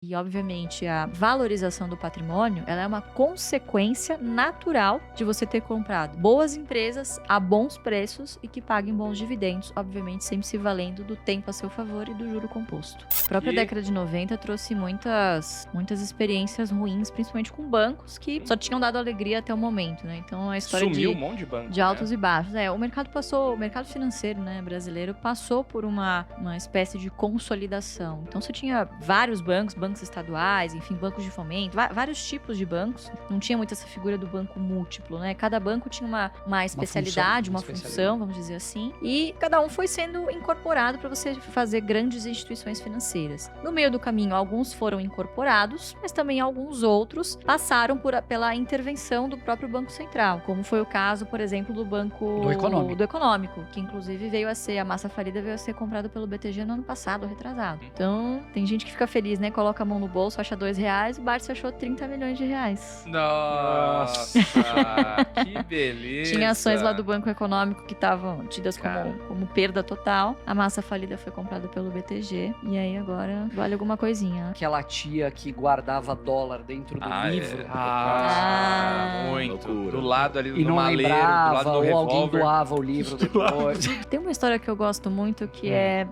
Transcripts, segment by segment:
E, obviamente, a valorização do patrimônio, ela é uma consequência natural de você ter comprado boas empresas a bons preços e que paguem bons dividendos, obviamente sempre se valendo do tempo a seu favor e do juro composto. A própria década de 90 trouxe muitas experiências ruins, principalmente com bancos que só tinham dado alegria até o momento, né? Então, a história Sumiu um monte de banco, de altos e baixos. O mercado financeiro, né, brasileiro passou por uma espécie de consolidação. Então, você tinha vários bancos estaduais, enfim, bancos de fomento, vários tipos de bancos. Não tinha muito essa figura do banco múltiplo, né? Cada banco tinha uma especialidade, uma função, vamos dizer assim. E cada um foi sendo incorporado para você fazer grandes instituições financeiras. No meio do caminho, alguns foram incorporados, mas também alguns outros passaram pela intervenção do próprio Banco Central, como foi o caso, por exemplo, do Banco do Econômico, que inclusive a massa falida veio a ser comprada pelo BTG no ano passado, retrasado. Então, tem gente que fica feliz, né? Coloca a mão no bolso, acha R$2, o Barsi achou 30 milhões de reais. Nossa, que beleza. Tinha ações lá do Banco Econômico que estavam tidas como perda total. A massa falida foi comprada pelo BTG. E aí agora vale alguma coisinha. Aquela tia que guardava dólar dentro do livro. Muito. Loucura. Do lado ali E do não maleiro, do lado do ou alguém revólver. doava o livro depois. Tem uma história que eu gosto muito que é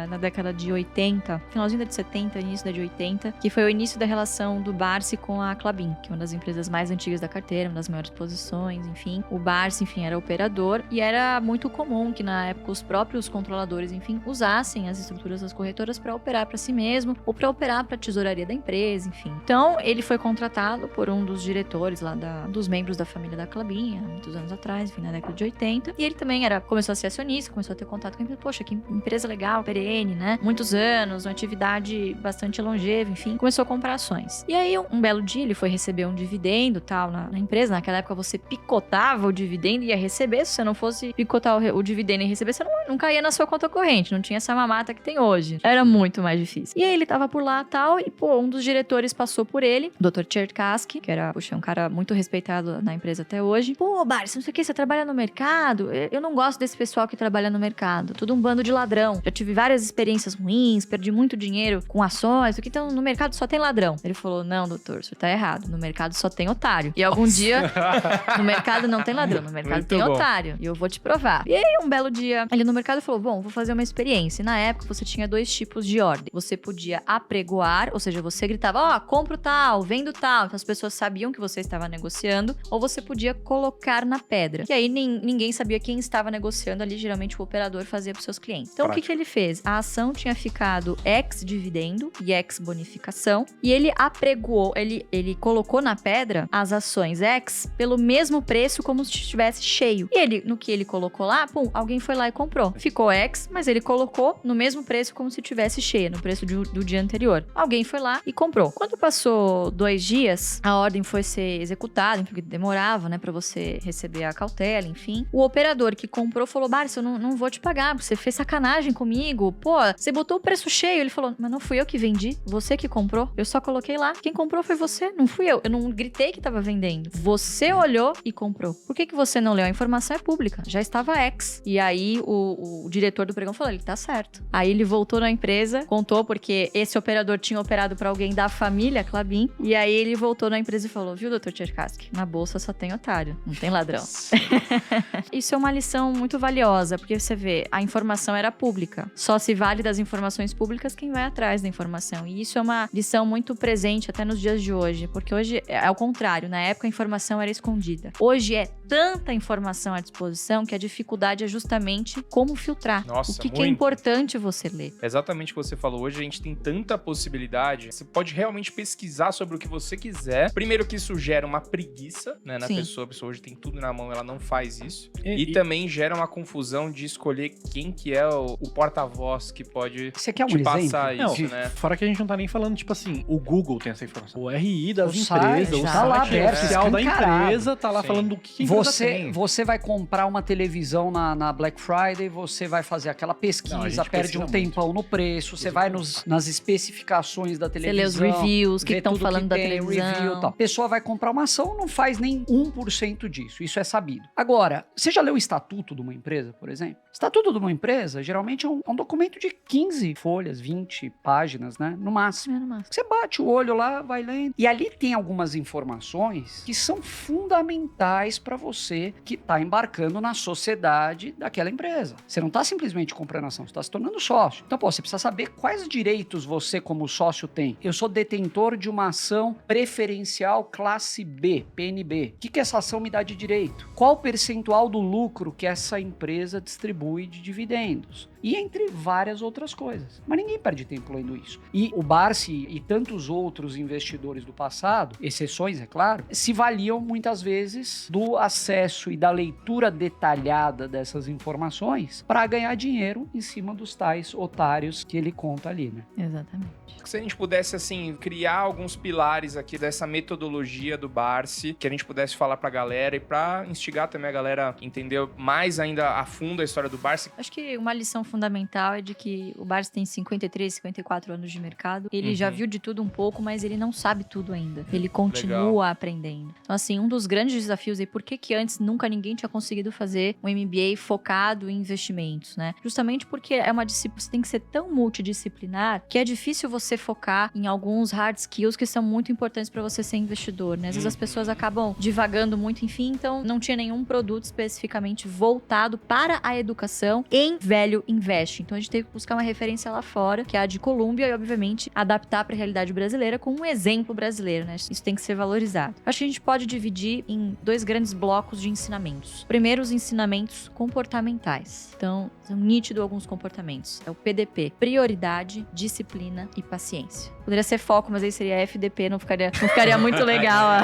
na década de 80, finalzinho de 70, início da de 80, que foi o início da relação do Barsi com a Klabin, que é uma das empresas mais antigas da carteira, uma das maiores posições, enfim. O Barsi, enfim, era operador e era muito comum que na época os próprios controladores, enfim, usassem as estruturas das corretoras para operar para si mesmo ou para operar para a tesouraria da empresa, enfim. Então, ele foi contratado por um dos diretores lá dos membros da família da Klabin, há muitos anos atrás, enfim, na década de 80. E ele também começou a ser acionista, começou a ter contato com a empresa. Poxa, que empresa legal, perene, né? Muitos anos, uma atividade bastante longeva, enfim. Começou a comprar ações. E aí, um belo dia, ele foi receber um dividendo, tal, na empresa. Naquela época, você picotava o dividendo e ia receber. Se você não fosse picotar o dividendo e receber, você não caía na sua conta corrente. Não tinha essa mamata que tem hoje. Era muito mais difícil. E aí, ele tava por lá, tal, e, um dos diretores passou por ele, o Dr. Cherkassky, que era, um cara muito respeitado na empresa até hoje. Barsi, não sei o que, você trabalha no mercado? Eu não gosto desse pessoal que trabalha no mercado. Tudo um bando de ladrão. Já tive várias experiências ruins, perdi muito dinheiro com ações, então no mercado só tem ladrão. Ele falou, não, doutor, você tá errado. No mercado só tem otário. E algum dia, no mercado não tem ladrão, no mercado tem otário. E eu vou te provar. E aí, um belo dia, ele no mercado falou, vou fazer uma experiência. E na época, você tinha 2 tipos de ordem. Você podia apregoar, ou seja, você gritava, compro tal, vendo tal. Então as pessoas sabiam que você estava negociando. Ou você podia colocar na pedra. E aí, ninguém sabia quem estava negociando ali. Geralmente, o operador fazia para os seus clientes. Então, o que ele fez? A ação tinha ficado ex-dividendo e ex-bonificação. E ele apregou, ele colocou na pedra as ações ex pelo mesmo preço como se estivesse cheio. E ele, no que ele colocou lá, alguém foi lá e comprou. Ficou ex, mas ele colocou no mesmo preço como se tivesse cheia, no preço do dia anterior. Alguém foi lá e comprou. Quando passou 2 dias, a ordem foi ser executada, porque demorava, né, pra você receber a cautela, enfim. O operador que comprou falou, Barsi, eu não vou te pagar, você fez sacanagem comigo. Você botou o preço cheio. Ele falou, mas não fui eu que vendi, você que comprou. Eu só coloquei lá. Quem comprou foi você, não fui eu. Eu não gritei que tava vendendo. Você olhou e comprou. Por que você não leu? A informação é pública. Já estava ex. E aí, o diretor do pregão falou, ele tá certo. Aí ele voltou na empresa, contou porque esse operador tinha operado pra alguém da família Klabin. E aí, ele voltou na empresa e falou, viu, Dr. Cherkassky? Na bolsa só tem otário, não tem ladrão. Isso é uma lição muito valiosa, porque você vê, a informação era pública. Só se vale das informações públicas quem vai atrás da informação. E isso é uma lição muito presente até nos dias de hoje, porque hoje é ao contrário, na época a informação era escondida. Hoje é tanta informação à disposição que a dificuldade é justamente como filtrar. Nossa, o que é importante você ler. Exatamente o que você falou. Hoje a gente tem tanta possibilidade. Você pode realmente pesquisar sobre o que você quiser. Primeiro que isso gera uma preguiça, né, na pessoa. A pessoa hoje tem tudo na mão, ela não faz isso. E também gera uma confusão de escolher quem que é o porta-voz que pode te passar isso, né? Fora que a gente não tá nem falando, tipo assim, o Google tem essa informação. O RI das empresas, o tá lá site aberto, oficial da escancarado. empresa, tá lá falando do que a empresa tem. Você vai comprar uma televisão na Black Friday, você vai fazer aquela pesquisa, perde um tempão no preço, você vai nas especificações da televisão. Você lê os reviews, que estão falando da televisão. Review, tal. A pessoa vai comprar uma ação, não faz nem 1% disso, isso é sabido. Agora, você já leu o estatuto de uma empresa, por exemplo? Estatuto de uma empresa, geralmente é um É um documento de 15 folhas, 20 páginas, né? No máximo. No máximo. Você bate o olho lá, vai lendo. E ali tem algumas informações que são fundamentais para você que está embarcando na sociedade daquela empresa. Você não está simplesmente comprando ação, você está se tornando sócio. Então, você precisa saber quais direitos você, como sócio, tem. Eu sou detentor de uma ação preferencial classe B, PNB. O que essa ação me dá de direito? Qual o percentual do lucro que essa empresa distribui de dividendos? E entre várias outras coisas. Mas ninguém perde tempo lendo isso. E o Barsi e tantos outros investidores do passado, exceções, é claro, se valiam muitas vezes do acesso e da leitura detalhada dessas informações para ganhar dinheiro em cima dos tais otários que ele conta ali, né? Exatamente. Se a gente pudesse, assim, criar alguns pilares aqui dessa metodologia do Barsi, que a gente pudesse falar pra galera e pra instigar também a galera a entender mais ainda a fundo a história do Barsi. Acho que uma lição fundamental é de que o Barsi tem 53, 54 anos de mercado. Ele já viu de tudo um pouco, mas ele não sabe tudo ainda. Ele continua aprendendo. Então, assim, um dos grandes desafios é por que antes nunca ninguém tinha conseguido fazer um MBA focado em investimentos, né? Justamente porque é uma disciplina, você tem que ser tão multidisciplinar que é difícil você focar em alguns hard skills que são muito importantes para você ser investidor, né? Às vezes as pessoas acabam divagando muito, enfim, então não tinha nenhum produto especificamente voltado para a educação em Value Invest. Então a gente teve que buscar uma referência lá fora, que é a de Columbia, e obviamente adaptar para a realidade brasileira com um exemplo brasileiro, né? Isso tem que ser valorizado. Acho que a gente pode dividir em 2 grandes blocos de ensinamentos. Primeiro, os ensinamentos comportamentais. Então, são nítidos alguns comportamentos. É o PDP, prioridade, disciplina e paciência. Poderia ser foco, mas aí seria FDP, não ficaria muito legal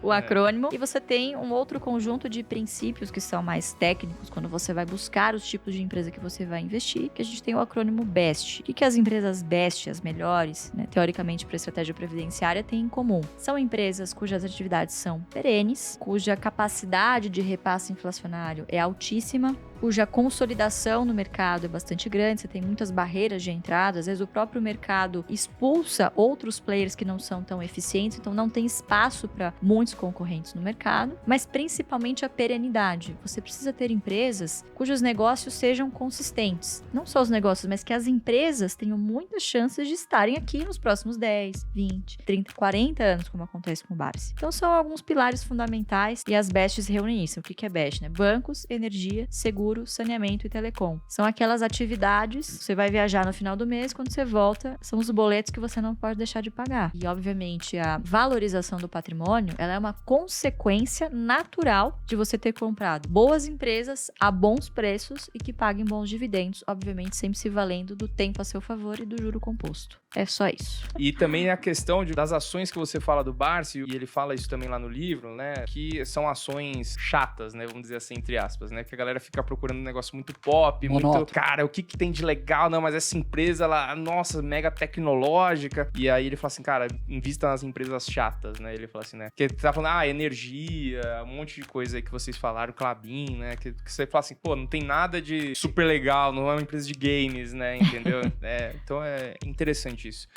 o acrônimo. E você tem um outro conjunto de princípios que são mais técnicos quando você vai buscar os tipos de empresa que você vai investir, que a gente tem o acrônimo BEST. O que as empresas BEST, as melhores, né, teoricamente para a estratégia previdenciária, têm em comum? São empresas cujas atividades são perenes, cuja capacidade de repasse inflacionário é altíssima, cuja consolidação no mercado é bastante grande, você tem muitas barreiras de entrada, às vezes o próprio mercado expulsa outros players que não são tão eficientes, então não tem espaço para muitos concorrentes no mercado, mas principalmente a perenidade. Você precisa ter empresas cujos negócios sejam consistentes. Não só os negócios, mas que as empresas tenham muitas chances de estarem aqui nos próximos 10, 20, 30, 40 anos, como acontece com o Barsi. Então são alguns pilares fundamentais e as BESTs reúnem isso. O que é BEST, né? Bancos, energia, seguro, saneamento e telecom. São aquelas atividades, você vai viajar no final do mês, quando você volta, são os boletos que você não pode deixar de pagar. E, obviamente, a valorização do patrimônio, ela é uma consequência natural de você ter comprado boas empresas a bons preços e que paguem bons dividendos, obviamente, sempre se valendo do tempo a seu favor e do juro composto. É só isso. E também a questão das ações que você fala do Barsi, e ele fala isso também lá no livro, né? Que são ações chatas, né? Vamos dizer assim, entre aspas, né? Que a galera fica procurando um negócio muito pop, muito... Cara, o que tem de legal? Não, mas essa empresa, ela, nossa, mega tecnológica. E aí ele fala assim, cara, invista nas empresas chatas, né? Ele fala assim, né? Que tá falando, energia, um monte de coisa aí que vocês falaram, Klabin, né? Que você fala assim, pô, não tem nada de super legal, não é uma empresa de games, né? Entendeu? Então é interessante isso.